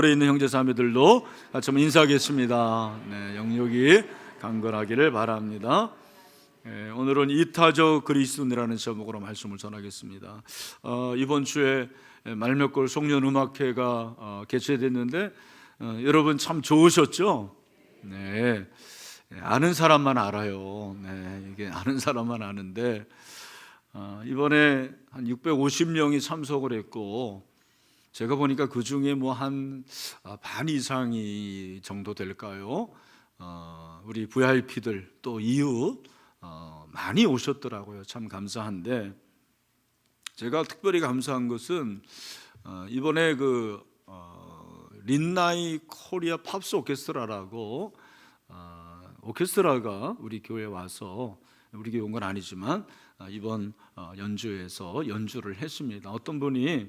에 있는 형제 자매들도 같이 한번 인사하겠습니다. 네, 영역이 강건하기를 바랍니다. 오늘은 이타적 그리스도인이라는 제목으로 말씀을 전하겠습니다. 이번 주에 말몇골 송년음악회가 개최됐는데 여러분 참 좋으셨죠? 네, 아는 사람만 알아요. 네, 이게 아는 사람만 아는데 이번에 한 650명이 참석을 했고, 제가 보니까 그 중에 뭐 한 반 이상이 정도 될까요? 우리 VIP들 또 이웃 많이 오셨더라고요. 참 감사한데, 제가 특별히 감사한 것은 이번에 그 린나이 코리아 팝스 오케스트라라고 오케스트라가 우리 교회에 와서, 우리 교회 온 건 아니지만 이번 연주에서 연주를 했습니다. 어떤 분이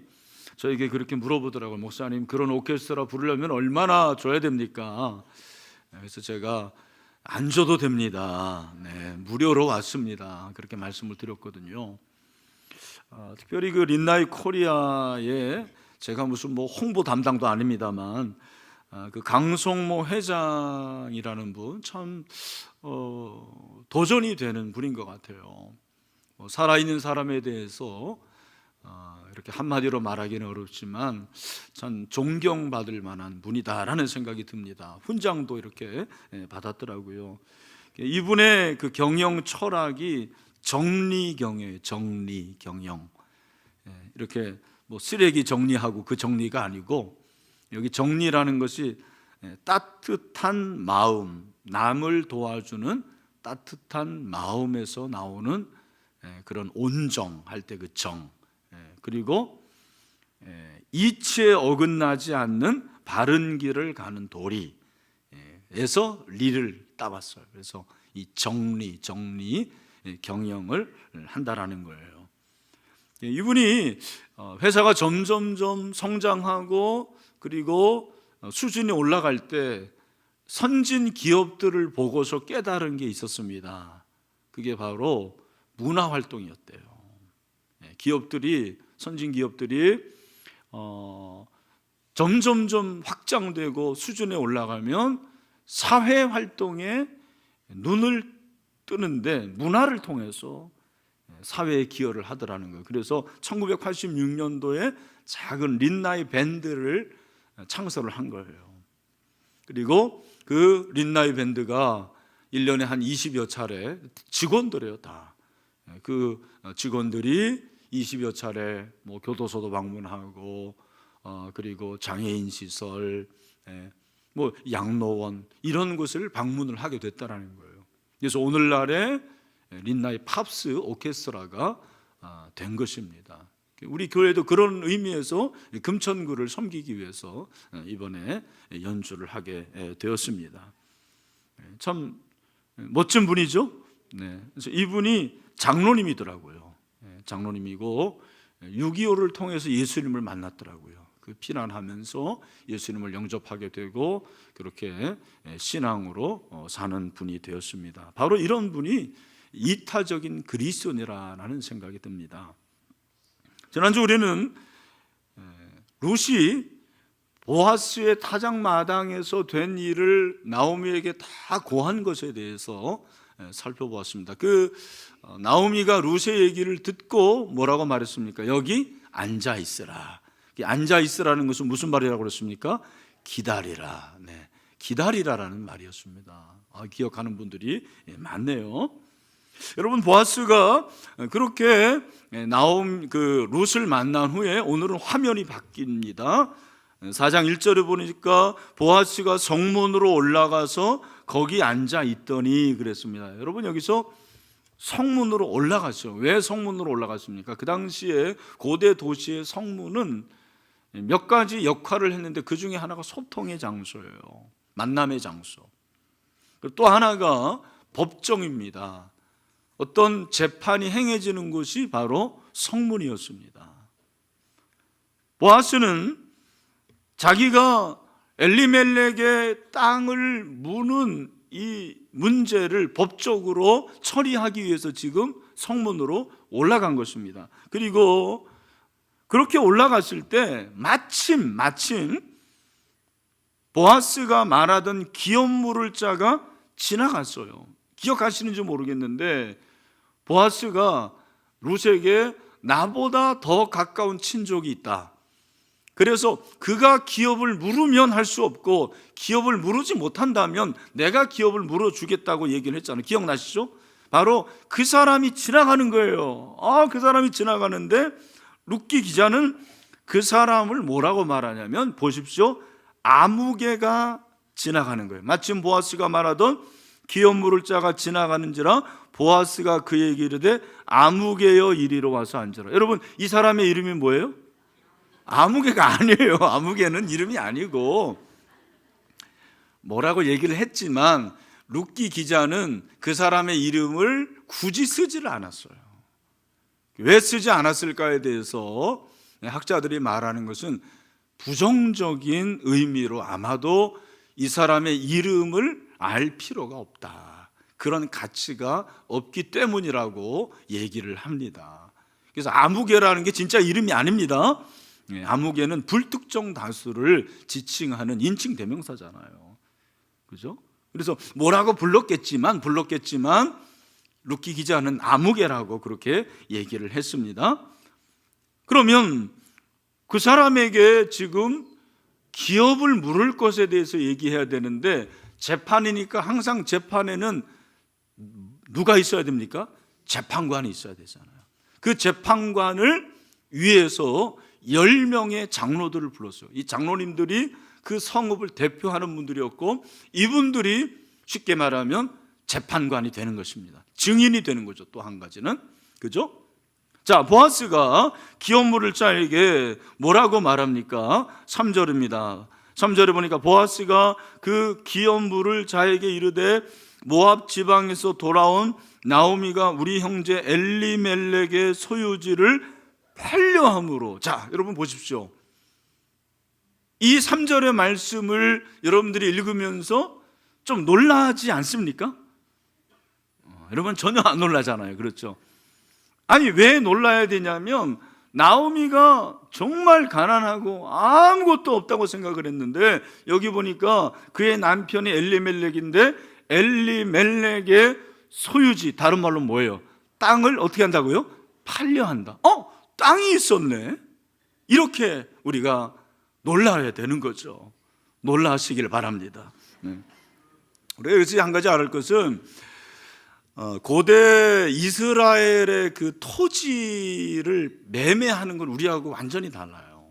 저에게 그렇게 물어보더라고요. 목사님, 그런 오케스트라 부르려면 얼마나 줘야 됩니까? 그래서 제가 안 줘도 됩니다. 네, 무료로 왔습니다. 그렇게 말씀을 드렸거든요. 특별히 그 린나이 코리아에 제가 무슨 뭐 홍보 담당도 아닙니다만 그 강성모 회장이라는 분 참 도전이 되는 분인 것 같아요. 살아있는 사람에 대해서 이렇게 한마디로 말하기는 어렵지만 참 존경받을 만한 분이다라는 생각이 듭니다. 훈장도 이렇게 받았더라고요. 이분의 그 경영 철학이 정리경이에요. 정리경영. 이렇게 뭐 쓰레기 정리하고 그 정리가 아니고, 여기 정리라는 것이 따뜻한 마음, 남을 도와주는 따뜻한 마음에서 나오는 그런 온정할 때 그 정, 그리고 이치에 어긋나지 않는 바른 길을 가는 도리에서 리를 따봤어요. 그래서 이 정리 경영을 한다라는 거예요. 이분이 회사가 점점점 성장하고 그리고 수준이 올라갈 때 선진 기업들을 보고서 깨달은 게 있었습니다. 그게 바로 문화 활동이었대요. 기업들이, 선진 기업들이 점점점 확장되고 수준에 올라가면 사회 활동에 눈을 뜨는데 문화를 통해서 사회에 기여를 하더라는 거예요. 그래서 1986년도에 작은 린나이 밴드를 창설을 한 거예요. 그리고 그 린나이 밴드가 1년에 한 20여 차례 직원들이에요. 다 그 직원들이 20여 차례 뭐 교도소도 방문하고 그리고 장애인 시설, 뭐 양로원 이런 곳을 방문을 하게 됐다라는 거예요. 그래서 오늘날의 린나이 팝스 오케스트라가 된 것입니다. 우리 교회도 그런 의미에서 금천구를 섬기기 위해서 이번에 연주를 하게 되었습니다. 참 멋진 분이죠. 네. 그래서 이분이 장로님이더라고요. 장로님이고 6.25를 통해서 예수님을 만났더라고요. 그 피난하면서 예수님을 영접하게 되고 그렇게 신앙으로 사는 분이 되었습니다. 바로 이런 분이 이타적인 그리스도인이라는 생각이 듭니다. 지난주 우리는 룻이 보아스의 타작마당에서 된 일을 나오미에게 다 고한 것에 대해서 살펴보았습니다. 그 나오미가 룻의 얘기를 듣고 뭐라고 말했습니까? 여기 앉아 있으라. 앉아 있으라는 것은 무슨 말이라고 그랬습니까? 기다리라. 네, 기다리라라는 말이었습니다. 기억하는 분들이 많네요. 여러분, 보아스가 그렇게 그 룻을 만난 후에 오늘은 화면이 바뀝니다. 4장 1절에 보니까 보아스가 성문으로 올라가서 거기 앉아 있더니 그랬습니다. 여러분, 여기서 성문으로 올라갔어요. 왜 성문으로 올라갔습니까? 그 당시에 고대 도시의 성문은 몇 가지 역할을 했는데 그 중에 하나가 소통의 장소예요. 만남의 장소. 그리고 또 하나가 법정입니다. 어떤 재판이 행해지는 곳이 바로 성문이었습니다. 보아스는 자기가 엘리멜렉의 땅을 무는 이 문제를 법적으로 처리하기 위해서 지금 성문으로 올라간 것입니다. 그리고 그렇게 올라갔을 때 마침 보아스가 말하던 기업 물을 자가 지나갔어요. 기억하시는지 모르겠는데 보아스가 룻에게 나보다 더 가까운 친족이 있다. 그래서 그가 기업을 물으면 할 수 없고 기업을 물으지 못한다면 내가 기업을 물어주겠다고 얘기를 했잖아요. 기억나시죠? 바로 그 사람이 지나가는 거예요. 그 사람이 지나가는데 룻기 기자는 그 사람을 뭐라고 말하냐면 보십시오. 아무개가 지나가는 거예요. 마침 보아스가 말하던 기업 물을 자가 지나가는지라 보아스가 그에게 이르되 아무개여 이리로 와서 앉으라. 여러분, 이 사람의 이름이 뭐예요? 아무개가 아니에요. 아무개는 이름이 아니고 뭐라고 얘기를 했지만 룻기 기자는 그 사람의 이름을 굳이 쓰지를 않았어요. 왜 쓰지 않았을까에 대해서 학자들이 말하는 것은 부정적인 의미로 아마도 이 사람의 이름을 알 필요가 없다, 그런 가치가 없기 때문이라고 얘기를 합니다. 그래서 아무개라는 게 진짜 이름이 아닙니다. 아무개는 불특정 다수를 지칭하는 인칭 대명사잖아요. 그죠? 그래서 뭐라고 불렀겠지만 룻기 기자는 아무개라고 그렇게 얘기를 했습니다. 그러면 그 사람에게 지금 기업을 물을 것에 대해서 얘기해야 되는데 재판이니까 항상 재판에는 누가 있어야 됩니까? 재판관이 있어야 되잖아요. 그 재판관을 위해서 10명의 장로들을 불렀어요. 이 장로님들이 그 성읍을 대표하는 분들이었고 이분들이 쉽게 말하면 재판관이 되는 것입니다. 증인이 되는 거죠. 또 한 가지는. 그죠? 자, 보아스가 기업 물을 자에게 뭐라고 말합니까? 3절입니다. 3절에 보니까 보아스가 그 기업 물을 자에게 이르되 모압 지방에서 돌아온 나오미가 우리 형제 엘리멜렉의 소유지를 팔려함으로. 자, 여러분 보십시오. 이 3절의 말씀을 여러분들이 읽으면서 좀 놀라지 않습니까? 여러분 전혀 안 놀라잖아요. 그렇죠? 아니, 왜 놀라야 되냐면 나오미가 정말 가난하고 아무것도 없다고 생각을 했는데 여기 보니까 그의 남편이 엘리멜렉인데 엘리멜렉의 소유지, 다른 말로 뭐예요? 땅을 어떻게 한다고요? 팔려 한다. 땅이 있었네. 이렇게 우리가 놀라야 되는 거죠. 놀라시길 바랍니다. 우리가 여기서 한 가지 알을 것은 고대 이스라엘의 그 토지를 매매하는 건 우리하고 완전히 달라요.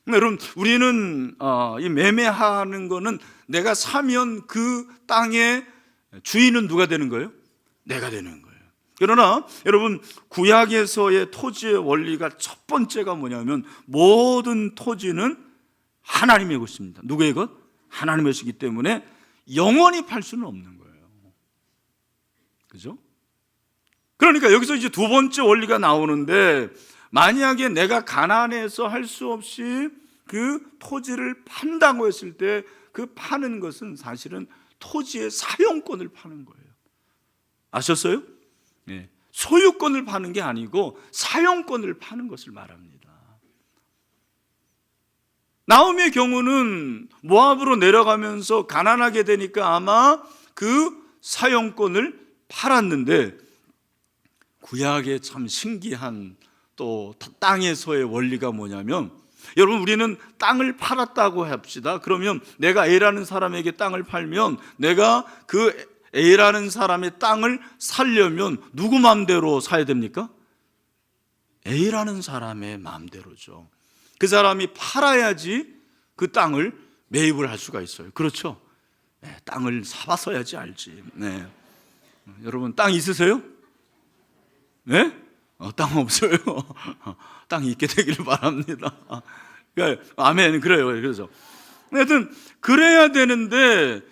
여러분, 우리는 이 매매하는 거는 내가 사면 그 땅의 주인은 누가 되는 거예요? 내가 되는 거예요. 그러나 여러분, 구약에서의 토지의 원리가 첫 번째가 뭐냐면 모든 토지는 하나님의 것입니다. 누구의 것? 하나님의 것이기 때문에 영원히 팔 수는 없는 거예요. 그죠? 그러니까 여기서 이제 두 번째 원리가 나오는데 만약에 내가 가난해서 할 수 없이 그 토지를 판다고 했을 때 그 파는 것은 사실은 토지의 사용권을 파는 거예요. 아셨어요? 네. 소유권을 파는 게 아니고 사용권을 파는 것을 말합니다. 나오미의 경우는 모압으로 내려가면서 가난하게 되니까 아마 그 사용권을 팔았는데 구약의 참 신기한 또 땅에서의 원리가 뭐냐면 여러분, 우리는 땅을 팔았다고 합시다. 그러면 내가 A라는 사람에게 땅을 팔면 내가 그 A라는 사람의 땅을 사려면 누구 마음대로 사야 됩니까? A라는 사람의 마음대로죠. 그 사람이 팔아야지 그 땅을 매입을 할 수가 있어요. 그렇죠? 네, 땅을 사봤어야지 알지. 네. 여러분, 땅 있으세요? 네? 땅 없어요. 땅이 있게 되기를 바랍니다. 아멘. 그래요. 그래서 하여튼 그래야 되는데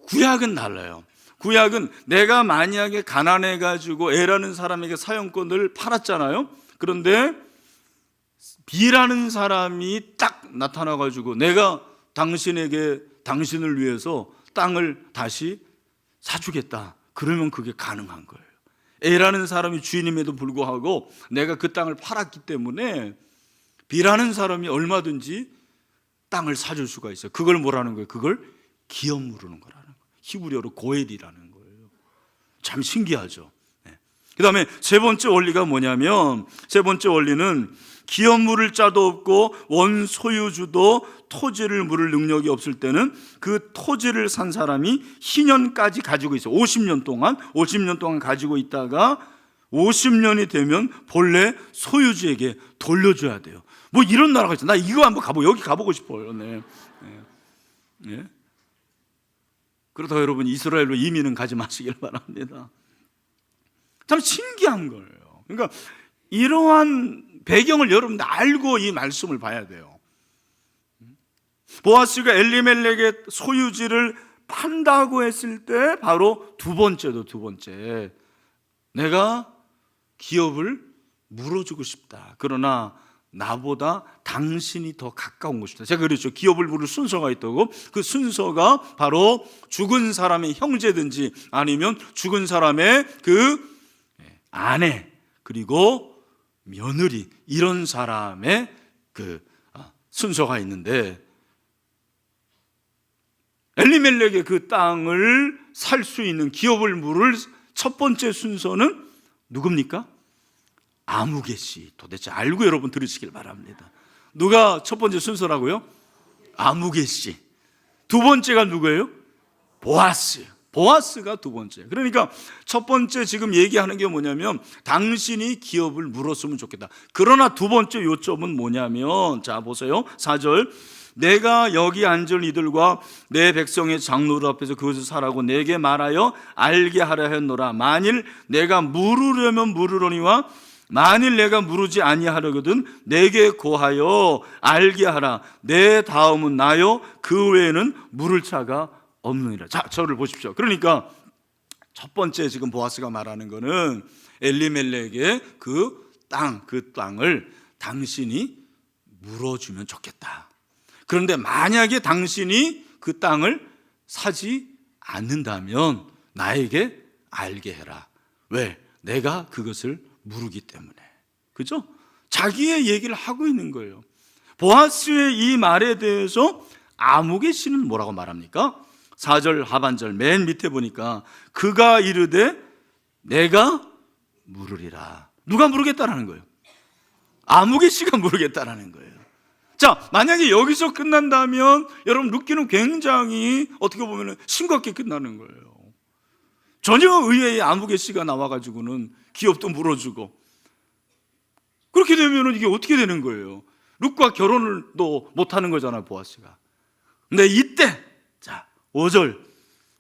구약은 달라요. 구약은 내가 만약에 가난해가지고 A라는 사람에게 사용권을 팔았잖아요. 그런데 B라는 사람이 딱 나타나가지고 내가 당신을 위해서 땅을 다시 사주겠다. 그러면 그게 가능한 거예요. A라는 사람이 주인임에도 불구하고 내가 그 땅을 팔았기 때문에 B라는 사람이 얼마든지 땅을 사줄 수가 있어요. 그걸 뭐라는 거예요? 그걸 기업 물으는 거라는 거예요. 히브리어로 고엘이라는 거예요. 참 신기하죠. 그 다음에 세 번째 원리가 뭐냐면, 세 번째 원리는 기업 물을 자도 없고 원 소유주도 토지를 물을 능력이 없을 때는 그 토지를 산 사람이 희년까지 가지고 있어요. 50년 동안 가지고 있다가 50년이 되면 본래 소유주에게 돌려줘야 돼요. 뭐 이런 나라가 있어요. 나 이거 한번 여기 가보고 싶어요. 네. 그렇다고 여러분 이스라엘로 이민은 가지 마시길 바랍니다. 참 신기한 거예요. 그러니까 이러한 배경을 여러분 알고 이 말씀을 봐야 돼요. 보아스가 엘리멜렉의 소유지를 판다고 했을 때 바로 두 번째, 내가 기업을 물어주고 싶다. 그러나 나보다 당신이 더 가까운 것이다. 제가 그랬죠. 기업을 물을 순서가 있다고. 그 순서가 바로 죽은 사람의 형제든지 아니면 죽은 사람의 그 아내 그리고 며느리, 이런 사람의 그 순서가 있는데, 엘리멜렉의 그 땅을 살 수 있는 기업을 물을 첫 번째 순서는 누굽니까? 아무개 씨. 도대체 알고 여러분 들으시길 바랍니다. 누가 첫 번째 순서라고요? 아무개 씨. 두 번째가 누구예요? 보아스가 두 번째. 그러니까 첫 번째 지금 얘기하는 게 뭐냐면 당신이 기업을 물었으면 좋겠다. 그러나 두 번째 요점은 뭐냐면, 자 보세요. 4절. 내가 여기 앉을 이들과 내 백성의 장로들 앞에서 그것을 사라고 내게 말하여 알게 하려 했노라. 만일 내가 물으려면 물으려니와 만일 내가 물으지 아니하려거든 내게 고하여 알게 하라. 내 다음은 나요 그 외에는 물을 자가 없느니라. 자, 저를 보십시오. 그러니까 첫 번째 지금 보아스가 말하는 거는 엘리멜렉의 그 땅을 당신이 물어주면 좋겠다. 그런데 만약에 당신이 그 땅을 사지 않는다면 나에게 알게 해라. 왜? 내가 그것을 물으기 때문에. 그죠? 자기의 얘기를 하고 있는 거예요. 보아스의 이 말에 대해서 아무개 씨는 뭐라고 말합니까? 4절 하반절 맨 밑에 보니까 그가 이르되 내가 물으리라. 누가 물으겠다라는 거예요? 아무개 씨가 물으겠다라는 거예요. 자, 만약에 여기서 끝난다면 여러분 룻기는 굉장히 어떻게 보면 싱겁게 끝나는 거예요. 전혀 의외의 아무개 씨가 나와가지고는 기업도 물어주고, 그렇게 되면 이게 어떻게 되는 거예요? 룻과 결혼을 또 못하는 거잖아요, 보아스가. 근데 이때 5절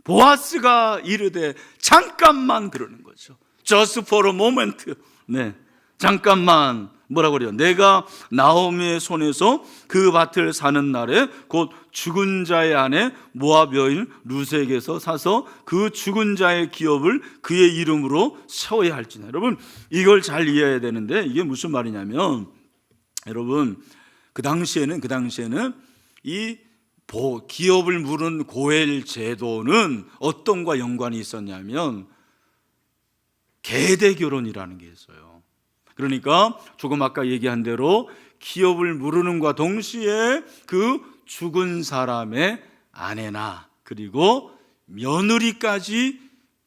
보아스가 이르되 잠깐만, 그러는 거죠. Just for a moment. 네, 잠깐만. 뭐라고 그래요? 내가 나오미의 손에서 그 밭을 사는 날에 곧 죽은 자의 아내 모압 여인 룻에게서 사서 그 죽은 자의 기업을 그의 이름으로 세워야 할지나. 여러분 이걸 잘 이해해야 되는데, 이게 무슨 말이냐면, 여러분 그 당시에는 이 기업을 물은 고엘 제도는 어떤 과 연관이 있었냐면 계대 결혼이라는 게 있어요. 그러니까 조금 아까 얘기한 대로 기업을 물으는과 동시에 그 죽은 사람의 아내나 그리고 며느리까지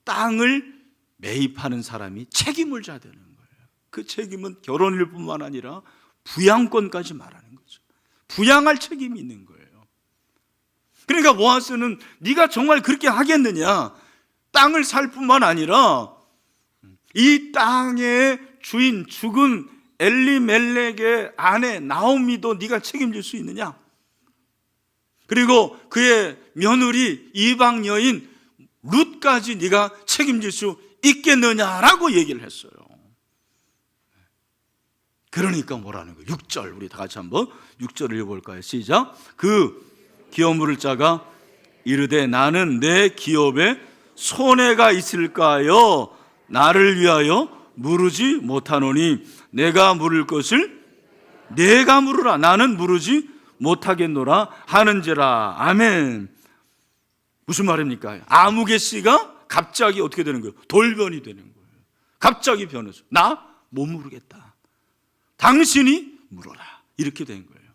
땅을 매입하는 사람이 책임을 져야 되는 거예요. 그 책임은 결혼일 뿐만 아니라 부양권까지 말하는 거죠. 부양할 책임이 있는 거예요. 그러니까 보아스는 네가 정말 그렇게 하겠느냐, 땅을 살 뿐만 아니라 이 땅의 주인 죽은 엘리멜렉의 아내 나오미도 네가 책임질 수 있느냐, 그리고 그의 며느리 이방 여인 룻까지 네가 책임질 수 있겠느냐라고 얘기를 했어요. 그러니까 뭐라는 거예요? 6절, 우리 다 같이 한번 6절을 읽어볼까요? 시작. 그 기업 물을 자가 이르되 나는 내 기업에 손해가 있을까요? 나를 위하여 물으지 못하노니 내가 물을 것을 내가 물으라. 나는 물으지 못하겠노라 하는지라. 아멘. 무슨 말입니까? 아무개 씨가 갑자기 어떻게 되는 거예요? 돌변이 되는 거예요. 갑자기 변해서 나 못 물으겠다, 당신이 물어라, 이렇게 된 거예요.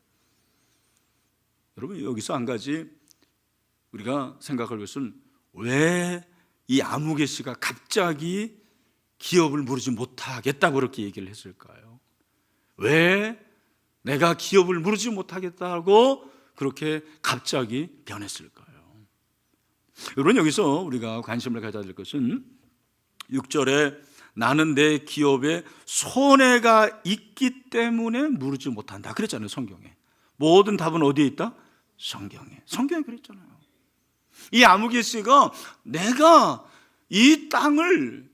여러분 여기서 한 가지 우리가 생각할 것은 왜 이 아무개 씨가 갑자기 기업을 무르지 못하겠다고 그렇게 얘기를 했을까요? 왜 내가 기업을 무르지 못하겠다고 그렇게 갑자기 변했을까요? 여러분 여기서 우리가 관심을 가져야 될 것은 6절에 나는 내 기업에 손해가 있기 때문에 무르지 못한다 그랬잖아요. 성경에 모든 답은 어디에 있다? 성경에 그랬잖아요. 이 아무개 씨가 내가 이 땅을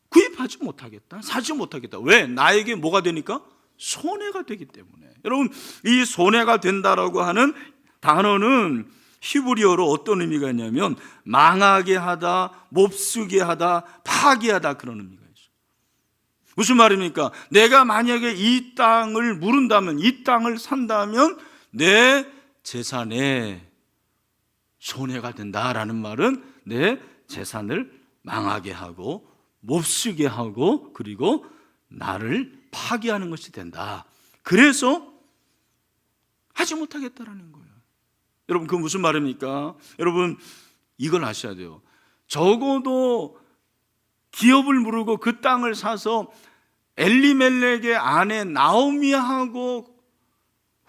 구입하지 못하겠다, 사지 못하겠다. 왜? 나에게 뭐가 되니까? 손해가 되기 때문에. 여러분 이 손해가 된다라고 하는 단어는 히브리어로 어떤 의미가 있냐면 망하게 하다, 몹쓰게 하다, 파괴하다 그런 의미가 있어요. 무슨 말입니까? 내가 만약에 이 땅을 무른다면, 이 땅을 산다면 내 재산에 손해가 된다라는 말은 내 재산을 망하게 하고 몹쓰게 하고 그리고 나를 파괴하는 것이 된다. 그래서 하지 못하겠다라는 거예요. 여러분 그 무슨 말입니까? 여러분 이걸 아셔야 돼요. 적어도 기업을 무르고 그 땅을 사서 엘리멜렉의 아내 나오미하고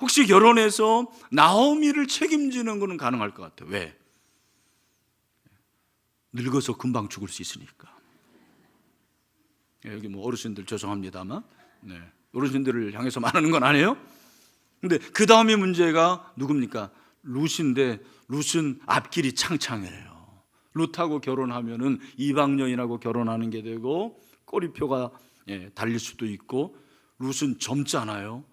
혹시 결혼해서 나오미를 책임지는 것은 가능할 것 같아요. 왜? 늙어서 금방 죽을 수 있으니까. 여기 뭐 어르신들 죄송합니다만, 네. 어르신들을 향해서 말하는 건 아니에요. 근데 그 다음에 문제가 누굽니까? 룻인데 룻은 앞길이 창창해요. 룻하고 결혼하면은 이방 여인하고 결혼하는 게 되고 꼬리표가 달릴 수도 있고, 룻은 젊잖아요.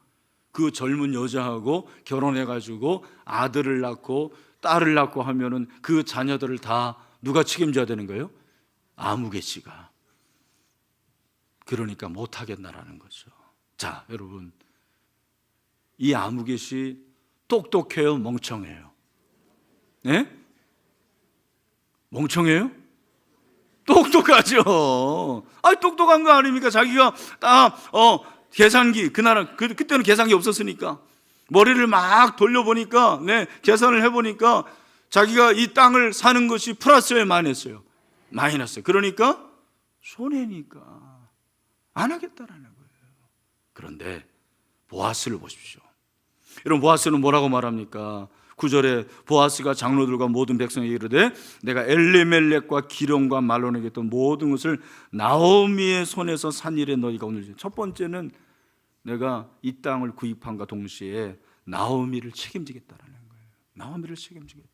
그 젊은 여자하고 결혼해가지고 아들을 낳고 딸을 낳고 하면은 그 자녀들을 다 누가 책임져야 되는 거예요? 아무개 씨가. 그러니까 못하겠나라는 거죠. 자, 여러분 이 아무개 씨 똑똑해요, 멍청해요? 네? 멍청해요? 똑똑하죠. 똑똑한 거 아닙니까? 자기가 딱 계산기, 그때는 계산기 없었으니까 머리를 막 돌려보니까, 계산을 해보니까 자기가 이 땅을 사는 것이 플러스에 마이너스예요. 마이너스. 그러니까 손해니까 안 하겠다라는 거예요. 그런데 보아스를 보십시오. 여러분 보아스는 뭐라고 말합니까? 9절에 보아스가 장로들과 모든 백성에게 이르되 내가 엘리멜렉과 기령과 말론에게 했던 모든 것을 나오미의 손에서 산 일에 너희가 오늘 첫 번째는 내가 이 땅을 구입함과 동시에 나오미를 책임지겠다라는 거예요. 나오미를 책임지겠다.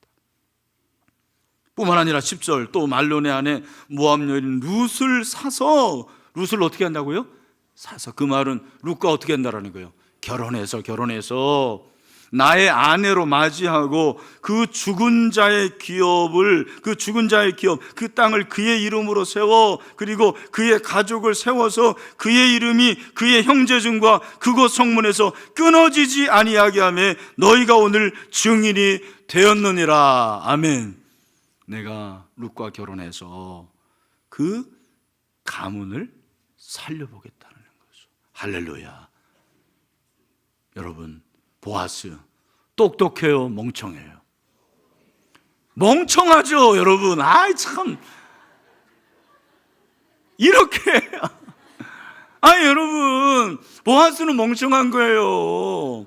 뿐만 아니라 10절 또 말론의 아내 모압 여인 룻을 사서, 룻을 어떻게 한다고요? 사서. 그 말은 룻과 어떻게 한다라는 거예요? 결혼해서 나의 아내로 맞이하고 그 죽은 자의 기업, 그 땅을 그의 이름으로 세워 그리고 그의 가족을 세워서 그의 이름이 그의 형제중과 그곳 성문에서 끊어지지 아니하게 하며 너희가 오늘 증인이 되었느니라. 아멘. 내가 룻과 결혼해서 그 가문을 살려보겠다는 거죠. 할렐루야. 여러분 보아스 똑똑해요, 멍청해요? 멍청하죠, 여러분. 참 이렇게 여러분 보아스는 멍청한 거예요.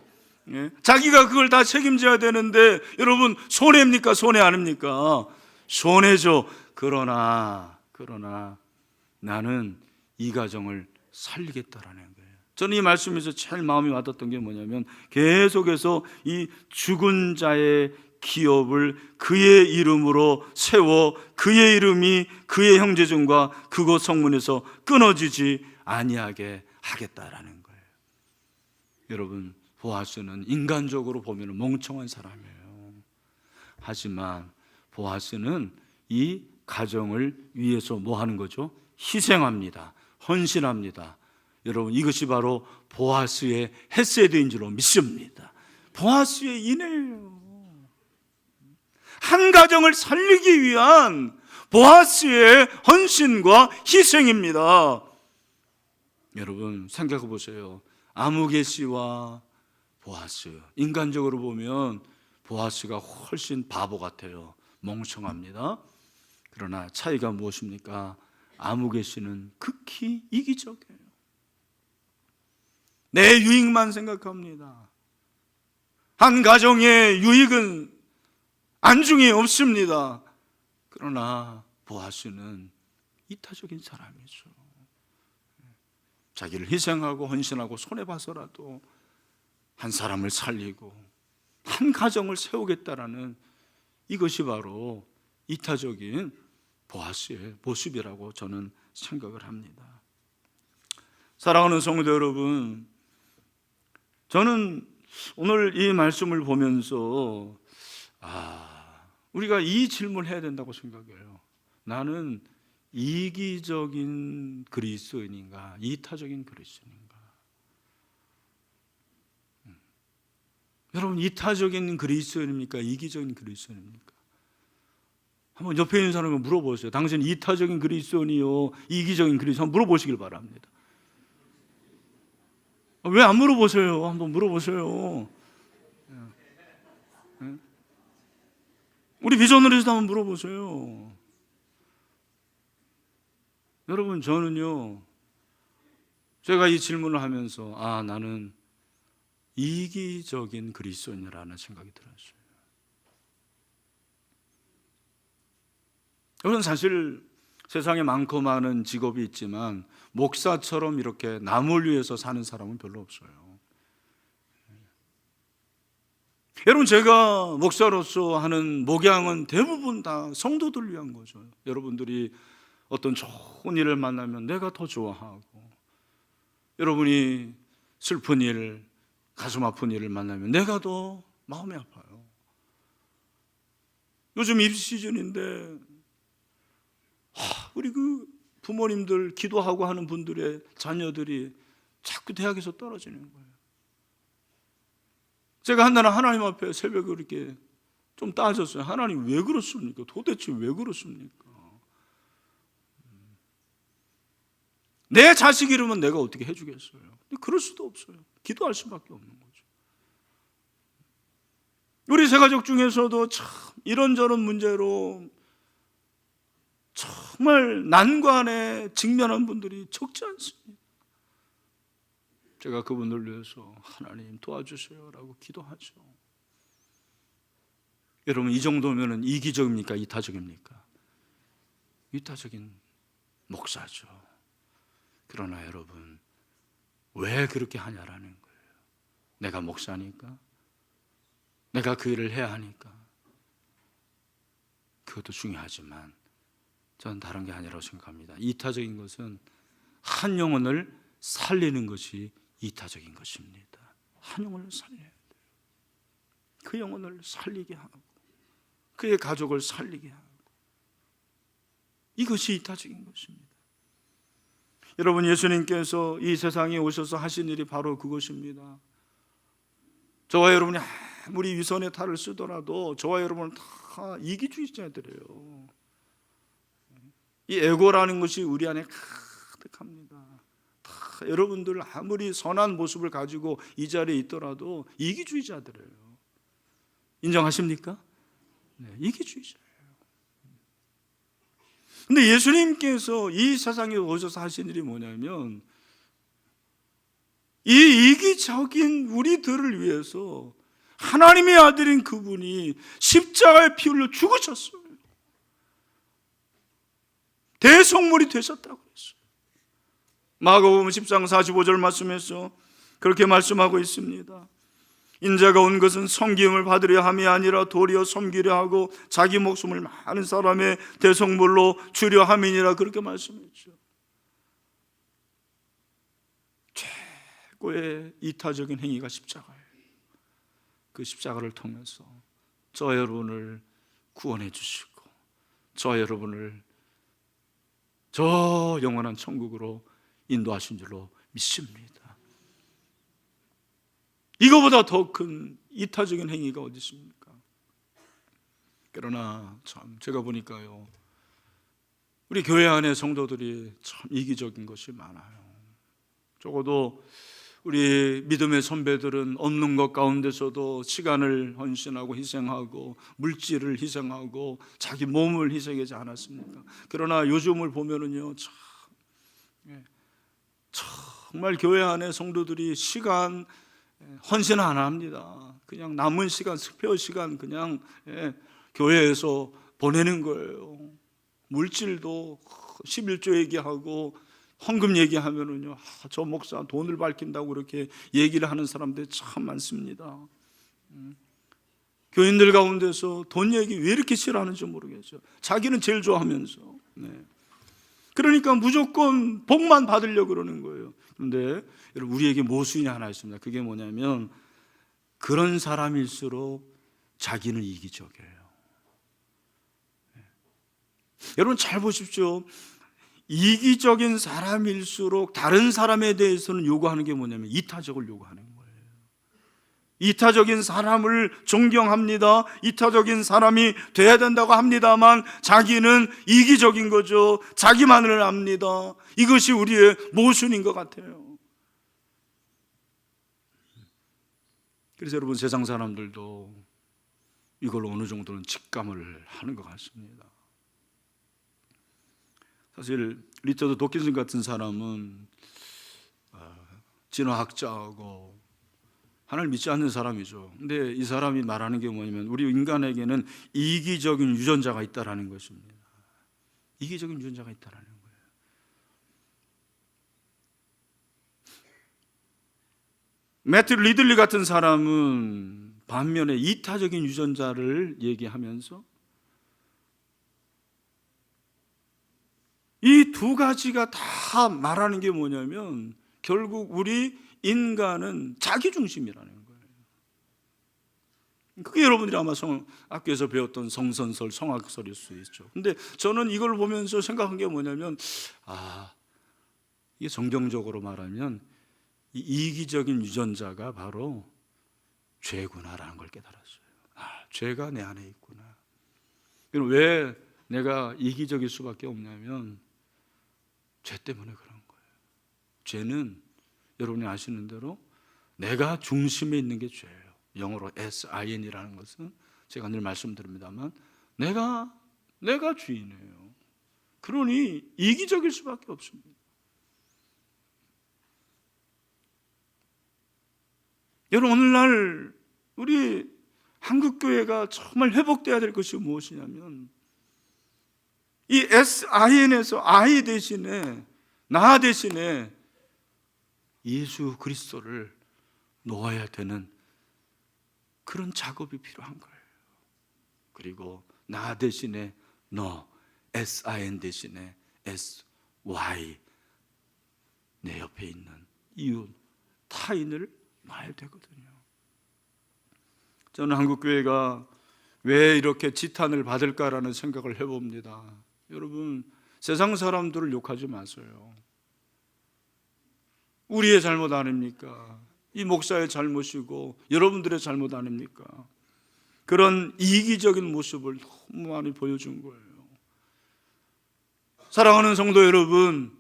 자기가 그걸 다 책임져야 되는데 여러분 손해입니까? 손해 아닙니까? 손해죠. 그러나 나는 이 가정을 살리겠다라는 거예요. 저는 이 말씀에서 제일 마음이 와닿았던 게 뭐냐면 계속해서 이 죽은 자의 기업을 그의 이름으로 세워 그의 이름이 그의 형제중과 그곳 성문에서 끊어지지 아니하게 하겠다라는 거예요. 여러분 보아스는 인간적으로 보면 멍청한 사람이에요. 하지만 보아스는 이 가정을 위해서 뭐 하는 거죠? 희생합니다. 헌신합니다. 여러분 이것이 바로 보아스의 헤세드인 줄로 믿습니다. 보아스의 인애예요. 한 가정을 살리기 위한 보아스의 헌신과 희생입니다. 여러분 생각해 보세요. 아무개 씨와 보아스, 인간적으로 보면 보아스가 훨씬 바보 같아요. 멍청합니다. 그러나 차이가 무엇입니까? 아무개 씨는 극히 이기적이에요. 내 유익만 생각합니다. 한 가정의 유익은 안중에 없습니다. 그러나 보아스는 이타적인 사람이죠. 자기를 희생하고 헌신하고 손해봐서라도 한 사람을 살리고 한 가정을 세우겠다라는 이것이 바로 이타적인 보아스의 모습이라고 저는 생각을 합니다. 사랑하는 성도 여러분, 저는 오늘 이 말씀을 보면서 우리가 이 질문을 해야 된다고 생각해요. 나는 이기적인 그리스도인인가, 이타적인 그리스도인인가? 여러분, 이타적인 그리스도인입니까? 이기적인 그리스도인입니까? 한번 옆에 있는 사람을 물어보세요. 당신 이타적인 그리스도인이요, 이기적인 그리스도인? 한번 물어보시길 바랍니다. 왜 안 물어보세요? 한번 물어보세요. 우리 비전으로서도 한번 물어보세요. 여러분, 저는요, 제가 이 질문을 하면서 나는 이기적인 그리스도인이라는 생각이 들었어요. 여러분, 사실 세상에 많고 많은 직업이 있지만 목사처럼 이렇게 남을 위해서 사는 사람은 별로 없어요. 여러분, 제가 목사로서 하는 목양은 대부분 다 성도들 위한 거죠. 여러분들이 어떤 좋은 일을 만나면 내가 더 좋아하고, 여러분이 슬픈 일, 가슴 아픈 일을 만나면 내가 더 마음이 아파요. 요즘 입시 시즌인데 우리 그 부모님들 기도하고 하는 분들의 자녀들이 자꾸 대학에서 떨어지는 거예요. 제가 한날은 하나님 앞에 새벽에 이렇게 좀 따졌어요. 하나님, 왜 그렇습니까? 도대체 왜 그렇습니까? 내 자식 이름은 내가 어떻게 해주겠어요? 근데 그럴 수도 없어요. 기도할 수밖에 없는 거죠. 우리 세 가족 중에서도 참 이런저런 문제로 정말 난관에 직면한 분들이 적지 않습니다. 제가 그분들 위해서 하나님 도와주세요라고 기도하죠. 여러분, 이 정도면 이기적입니까? 이타적입니까? 이타적인 목사죠. 그러나 여러분, 왜 그렇게 하냐라는 거예요. 내가 목사니까? 내가 그 일을 해야 하니까? 그것도 중요하지만 저는 다른 게 아니라고 생각합니다. 이타적인 것은 한 영혼을 살리는 것이 이타적인 것입니다. 한 영혼을 살려야 돼요. 그 영혼을 살리게 하고 그의 가족을 살리게 하고, 이것이 이타적인 것입니다. 여러분, 예수님께서 이 세상에 오셔서 하신 일이 바로 그것입니다. 저와 여러분이 아무리 위선의 탈을 쓰더라도 저와 여러분은 다 이기주의자들이에요. 이 에고라는 것이 우리 안에 가득합니다. 다 여러분들 아무리 선한 모습을 가지고 이 자리에 있더라도 이기주의자들이에요. 인정하십니까? 네, 이기주의자예요. 근데 예수님께서 이 세상에 오셔서 하신 일이 뭐냐면, 이 이기적인 우리들을 위해서 하나님의 아들인 그분이 십자가에 피 흘려 죽으셨어요. 대속물이 되셨다고 했어요. 마가복음 10장 45절 말씀에서 그렇게 말씀하고 있습니다. 인자가 온 것은 섬김을 받으려 함이 아니라 도리어 섬기려 하고 자기 목숨을 많은 사람의 대속물로 주려 함이니라, 그렇게 말씀했죠. 최고의 이타적인 행위가 십자가예요. 그 십자가를 통해서 저 여러분을 구원해 주시고 저 여러분을 저 영원한 천국으로 인도하신 줄로 믿습니다. 이거보다 더 큰 이타적인 행위가 어디 있습니까? 그러나 참 제가 보니까요, 우리 교회 안에 성도들이 참 이기적인 것이 많아요. 적어도 우리 믿음의 선배들은 없는 것 가운데서도 시간을 헌신하고 희생하고 물질을 희생하고 자기 몸을 희생하지 않았습니까? 그러나 요즘을 보면은요, 정말 교회 안에 성도들이 시간 헌신 안 합니다. 그냥 남은 시간, 스페어 시간 그냥 교회에서 보내는 거예요. 물질도 11조 얘기하고 헌금 얘기하면은요, 저 목사 돈을 밝힌다고 그렇게 얘기를 하는 사람들이 참 많습니다. 교인들 가운데서 돈 얘기 왜 이렇게 싫어하는지 모르겠어요. 자기는 제일 좋아하면서. 그러니까 무조건 복만 받으려고 그러는 거예요. 그런데 여러분, 우리에게 모순이 하나 있습니다. 그게 뭐냐면 그런 사람일수록 자기는 이기적이에요. 여러분 잘 보십시오. 이기적인 사람일수록 다른 사람에 대해서는 요구하는 게 뭐냐면 이타적을 요구하는 거예요. 이타적인 사람을 존경합니다. 이타적인 사람이 돼야 된다고 합니다만 자기는 이기적인 거죠. 자기만을 압니다. 이것이 우리의 모순인 것 같아요. 그래서 여러분, 세상 사람들도 이걸 어느 정도는 직감을 하는 것 같습니다. 사실 리처드 도킨슨 같은 사람은 진화학자하고 하나님을 믿지 않는 사람이죠. 근데 이 사람이 말하는 게 뭐냐면 우리 인간에게는 이기적인 유전자가 있다라는 것입니다. 이기적인 유전자가 있다라는 거예요. 매튜 리들리 같은 사람은 반면에 이타적인 유전자를 얘기하면서 이 두 가지가 다 말하는 게 뭐냐면 결국 우리 인간은 자기 중심이라는 거예요. 그게 여러분들이 아마 학교에서 배웠던 성선설, 성악설일 수 있죠. 근데 저는 이걸 보면서 생각한 게 뭐냐면 이게 성경적으로 말하면 이 이기적인 유전자가 바로 죄구나라는 걸 깨달았어요. 죄가 내 안에 있구나. 그럼 왜 내가 이기적일 수밖에 없냐면 죄 때문에 그런 거예요. 죄는 여러분이 아시는 대로 내가 중심에 있는 게 죄예요. 영어로 SIN이라는 것은 제가 늘 말씀드립니다만 내가 주인이에요. 그러니 이기적일 수밖에 없습니다. 여러분, 오늘날 우리 한국교회가 정말 회복돼야 될 것이 무엇이냐면 이 SIN에서 I 대신에 나 대신에 예수 그리스도를 놓아야 되는 그런 작업이 필요한 거예요. 그리고 나 대신에 너, SIN 대신에 SY, 내 옆에 있는 이웃, 타인을 놔야 되거든요. 저는 한국교회가 왜 이렇게 지탄을 받을까라는 생각을 해봅니다. 여러분, 세상 사람들을 욕하지 마세요. 우리의 잘못 아닙니까? 이 목사의 잘못이고 여러분들의 잘못 아닙니까? 그런 이기적인 모습을 너무 많이 보여준 거예요. 사랑하는 성도 여러분,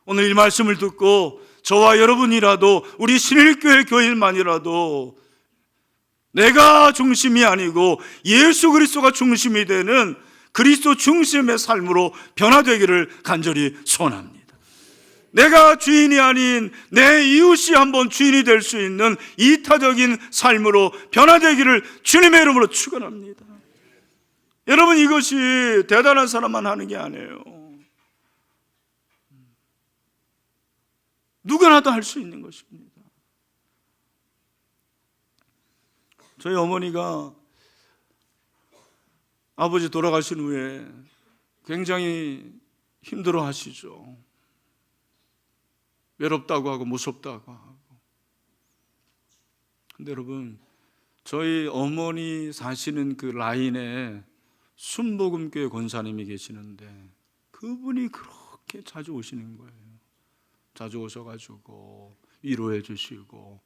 오늘 이 말씀을 듣고 저와 여러분이라도, 우리 신일교회 교인만이라도 내가 중심이 아니고 예수 그리스도가 중심이 되는 그리스도 중심의 삶으로 변화되기를 간절히 소원합니다. 내가 주인이 아닌 내 이웃이 한번 주인이 될 수 있는 이타적인 삶으로 변화되기를 주님의 이름으로 축원합니다. 여러분, 이것이 대단한 사람만 하는 게 아니에요. 누구나 다 할 수 있는 것입니다. 저희 어머니가 아버지 돌아가신 후에 굉장히 힘들어 하시죠. 외롭다고 하고 무섭다고 하고. 근데 여러분, 저희 어머니 사시는 그 라인에 순복음교회 권사님이 계시는데 그분이 그렇게 자주 오시는 거예요. 자주 오셔가지고 위로해 주시고.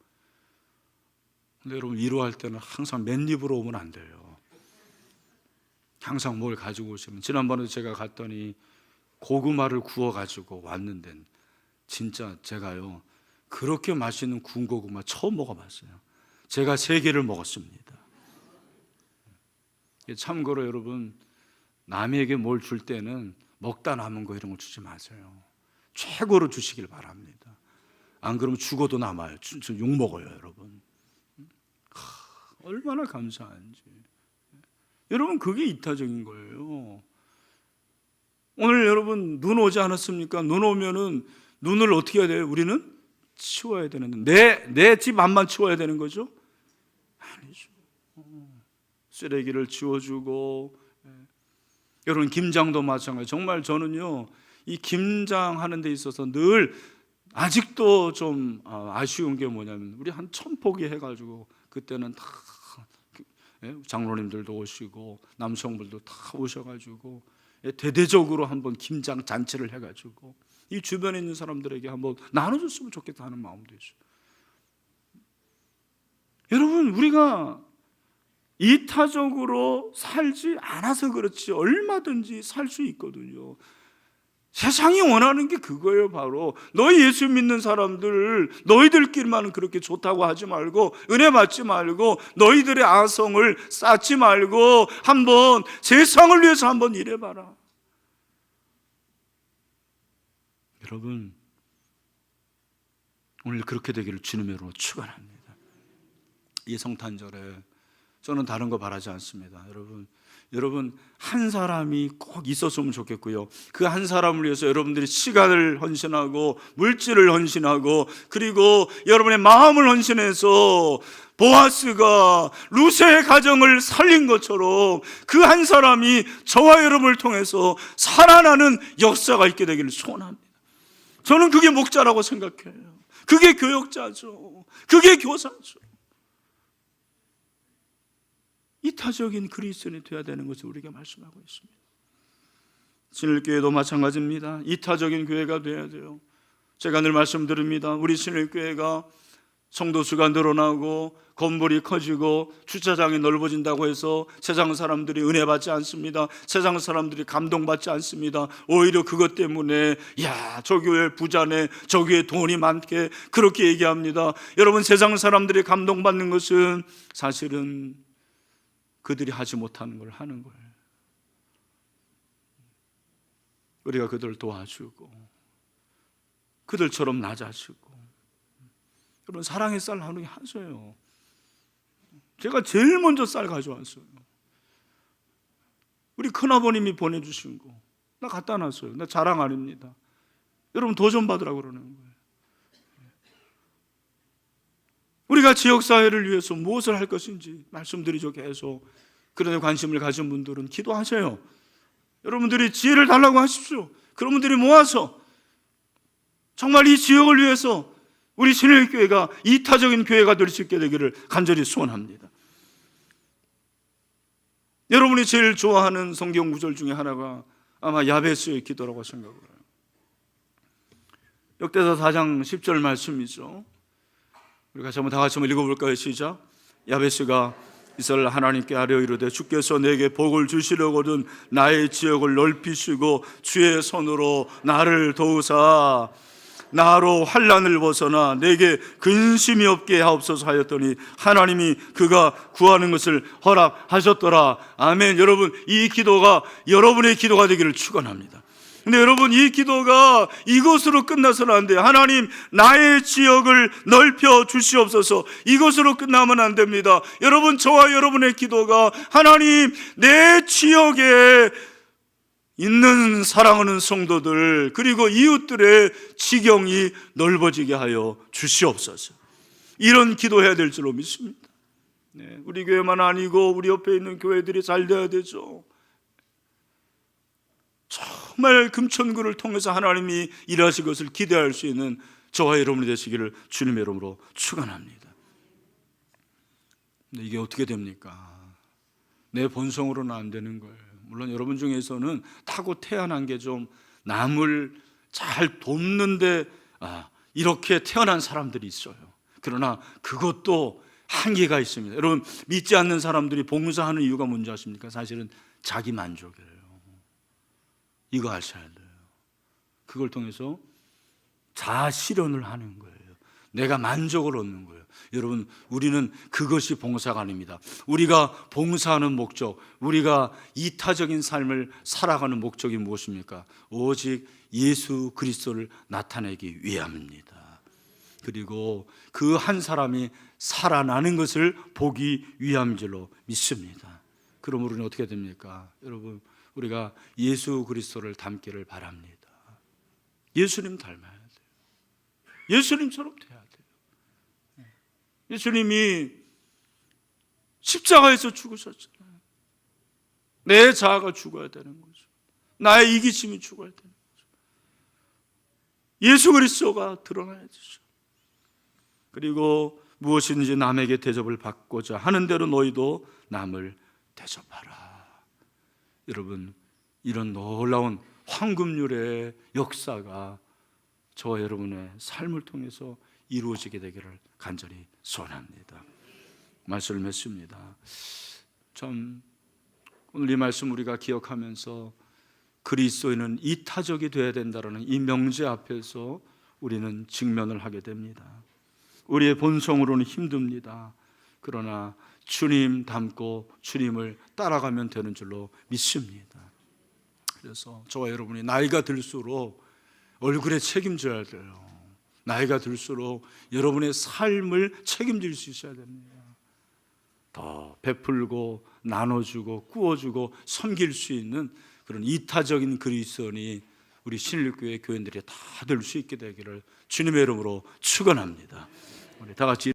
근데 여러분, 위로할 때는 항상 맨입으로 오면 안 돼요. 항상 뭘 가지고 오시면, 지난번에 제가 갔더니 고구마를 구워가지고 왔는데 진짜 제가요, 그렇게 맛있는 구운 고구마 처음 먹어봤어요. 제가 3개를 먹었습니다. 참고로 여러분, 남에게 뭘 줄 때는 먹다 남은 거 이런 거 주지 마세요. 최고로 주시길 바랍니다. 안 그러면 죽어도 남아요. 저 욕 먹어요, 여러분. 얼마나 감사한지. 여러분, 그게 이타적인 거예요. 오늘 여러분 눈 오지 않았습니까? 눈 오면은 눈을 어떻게 해야 돼요? 우리는 치워야 되는데 내 집 앞만 치워야 되는 거죠? 아니죠. 쓰레기를 치워주고, 여러분 김장도 마찬가지. 정말 저는요 이 김장하는 데 있어서 늘 아직도 좀 아쉬운 게 뭐냐면, 우리 한 1000포기 해가지고 그때는 다 장로님들도 오시고 남성분들도 다 오셔가지고 대대적으로 한번 김장 잔치를 해가지고 이 주변에 있는 사람들에게 한번 나눠줬으면 좋겠다 하는 마음도 있어요. 여러분, 우리가 이타적으로 살지 않아서 그렇지 얼마든지 살 수 있거든요. 세상이 원하는 게 그거예요. 바로 너희 예수 믿는 사람들, 너희들끼리만 그렇게 좋다고 하지 말고, 은혜 받지 말고, 너희들의 아성을 쌓지 말고 한번 세상을 위해서 한번 일해봐라. 여러분, 오늘 그렇게 되기를 주님의 이름으로 축원합니다. 이 성탄절에 저는 다른 거 바라지 않습니다. 여러분 한 사람이 꼭 있었으면 좋겠고요. 그 한 사람을 위해서 여러분들이 시간을 헌신하고 물질을 헌신하고, 그리고 여러분의 마음을 헌신해서 보아스가 루세의 가정을 살린 것처럼 그 한 사람이 저와 여러분을 통해서 살아나는 역사가 있게 되기를 소원합니다. 저는 그게 목자라고 생각해요. 그게 교역자죠. 그게 교사죠. 이타적인 그리스도인이 되어야 되는 것을 우리가 말씀하고 있습니다. 신일교회도 마찬가지입니다. 이타적인 교회가 되어야 돼요. 제가 늘 말씀드립니다. 우리 신일교회가 성도수가 늘어나고 건물이 커지고 주차장이 넓어진다고 해서 세상 사람들이 은혜 받지 않습니다. 세상 사람들이 감동받지 않습니다. 오히려 그것 때문에 저 교회 부자네, 저 교회 돈이 많게, 그렇게 얘기합니다. 여러분, 세상 사람들이 감동받는 것은 사실은 그들이 하지 못하는 걸 하는 거예요. 우리가 그들을 도와주고 그들처럼 낮아지고. 여러분, 사랑의 쌀 나누기 하세요. 제가 제일 먼저 쌀 가져왔어요. 우리 큰아버님이 보내주신 거 나 갖다 놨어요. 나 자랑 아닙니다. 여러분, 도전 받으라고 그러는 거예요. 우리가 지역사회를 위해서 무엇을 할 것인지 말씀드리죠, 계속. 그런데 관심을 가진 분들은 기도하세요. 여러분들이 지혜를 달라고 하십시오. 그런 분들이 모아서 정말 이 지역을 위해서 우리 신일교회가 이타적인 교회가 될 수 있게 되기를 간절히 소원합니다. 여러분이 제일 좋아하는 성경 구절 중에 하나가 아마 야베스의 기도라고 생각을 해요. 역대서 4장 10절 말씀이죠. 우리 같이 한번 다 같이 한번 읽어볼까요? 시작. 야베스가 이스라엘 하나님께 아뢰어 이르되 주께서 내게 복을 주시려거든 나의 지역을 넓히시고 주의 손으로 나를 도우사 나로 환난을 벗어나 내게 근심이 없게 하옵소서 하였더니 하나님이 그가 구하는 것을 허락하셨더라. 아멘. 여러분, 이 기도가 여러분의 기도가 되기를 축원합니다. 근데 여러분, 이 기도가 이것으로 끝나서는 안 돼요. 하나님, 나의 지역을 넓혀 주시옵소서. 이것으로 끝나면 안 됩니다. 여러분, 저와 여러분의 기도가 하나님, 내 지역에 있는 사랑하는 성도들, 그리고 이웃들의 지경이 넓어지게 하여 주시옵소서. 이런 기도해야 될 줄로 믿습니다. 우리 교회만 아니고 우리 옆에 있는 교회들이 잘 돼야 되죠. 정말 금천구를 통해서 하나님이 일하실 것을 기대할 수 있는 저와 여러분이 되시기를 주님의 이름으로 축원합니다. 근데 이게 어떻게 됩니까? 내 본성으로는 안 되는 거예요. 물론 여러분 중에서는 타고 태어난 게 좀 남을 잘 돕는데 이렇게 태어난 사람들이 있어요. 그러나 그것도 한계가 있습니다. 여러분, 믿지 않는 사람들이 봉사하는 이유가 뭔지 아십니까? 사실은 자기 만족이에요. 이거 아셔야 돼요. 그걸 통해서 자아 실현을 하는 거예요. 내가 만족을 얻는 거예요. 여러분, 우리는 그것이 봉사가 아닙니다. 우리가 봉사하는 목적, 우리가 이타적인 삶을 살아가는 목적이 무엇입니까? 오직 예수 그리스도를 나타내기 위함입니다. 그리고 그 한 사람이 살아나는 것을 보기 위함인 줄로 믿습니다. 그러므로 우리는 어떻게 됩니까? 여러분, 우리가 예수 그리스도를 닮기를 바랍니다. 예수님 닮아야 돼요. 예수님처럼 돼야 돼요. 예수님이 십자가에서 죽으셨잖아요. 내 자아가 죽어야 되는 거죠. 나의 이기심이 죽어야 되는 거죠. 예수 그리스도가 드러나야 되죠. 그리고 무엇인지 남에게 대접을 받고자 하는 대로 너희도 남을 대접하라. 여러분, 이런 놀라운 황금률의 역사가 저와 여러분의 삶을 통해서 이루어지게 되기를 간절히 소원합니다. 말씀을 맺습니다. 참 오늘 이 말씀 우리가 기억하면서 그리스도인은 이타적이 되어야 된다는 이 명제 앞에서 우리는 직면을 하게 됩니다. 우리의 본성으로는 힘듭니다. 그러나 주님 닮고 주님을 따라가면 되는 줄로 믿습니다. 그래서 저와 여러분이 나이가 들수록 얼굴에 책임져야 돼요. 나이가 들수록 여러분의 삶을 책임질 수 있어야 됩니다. 더 베풀고 나눠주고 꾸어주고 섬길 수 있는 그런 이타적인 그리스도인이 우리 신일교회 교인들이 다 될 수 있게 되기를 주님의 이름으로 축원합니다. 우리 다 같이